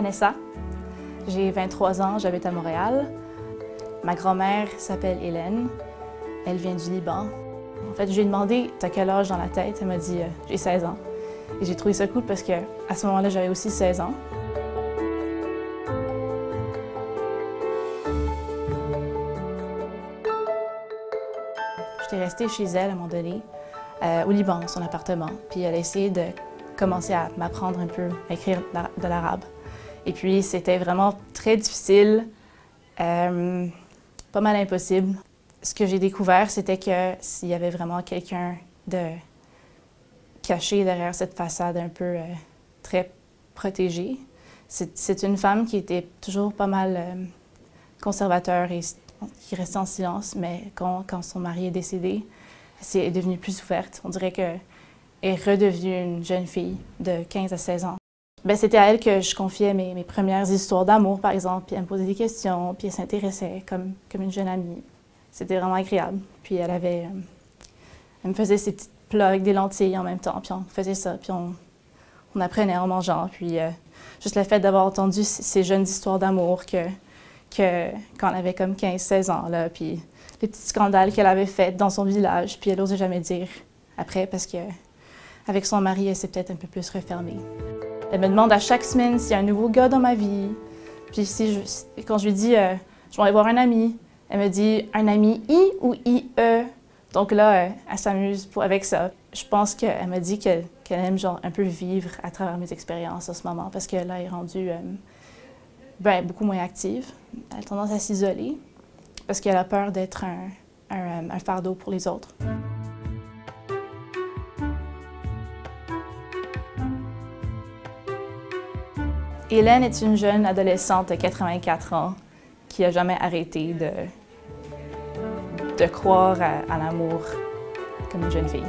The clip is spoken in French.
Vanessa, j'ai 23 ans, j'habite à Montréal. Ma grand-mère s'appelle Hélène, elle vient du Liban. En fait, je lui ai demandé « T'as quel âge dans la tête? » Elle m'a dit « J'ai 16 ans. » Et j'ai trouvé ça cool parce qu'à ce moment-là, j'avais aussi 16 ans. J'étais restée chez elle à un moment donné, au Liban, dans son appartement. Puis elle a essayé de commencer à m'apprendre un peu à écrire de l'arabe. Et puis c'était vraiment très difficile, pas mal impossible. Ce que j'ai découvert, c'était que s'il y avait vraiment quelqu'un de caché derrière cette façade un peu très protégée, c'est une femme qui était toujours pas mal conservateur et qui restait en silence, mais quand son mari est décédé, elle est devenue plus ouverte. On dirait qu'elle est redevenue une jeune fille de 15 à 16 ans. Bien, c'était à elle que je confiais mes premières histoires d'amour, par exemple, puis elle me posait des questions, puis elle s'intéressait comme une jeune amie. C'était vraiment agréable. Puis elle me faisait ses petites plats avec des lentilles en même temps, puis on faisait ça, puis on apprenait en mangeant. Puis juste le fait d'avoir entendu ces jeunes histoires d'amour quand elle avait comme 15-16 ans, là, puis les petits scandales qu'elle avait faits dans son village, puis elle n'osait jamais dire après parce qu'avec son mari, elle s'est peut-être un peu plus refermée. Elle me demande à chaque semaine s'il y a un nouveau gars dans ma vie. Puis quand je lui dis je vais aller voir un ami, elle me dit un ami I ou IE. Donc là, elle s'amuse avec ça. Je pense qu'elle m'a dit qu'elle aime genre un peu vivre à travers mes expériences en ce moment parce que là, elle est rendue beaucoup moins active. Elle a tendance à s'isoler parce qu'elle a peur d'être un fardeau pour les autres. Hélène est une jeune adolescente de 84 ans qui n'a jamais arrêté de croire à l'amour comme une jeune fille.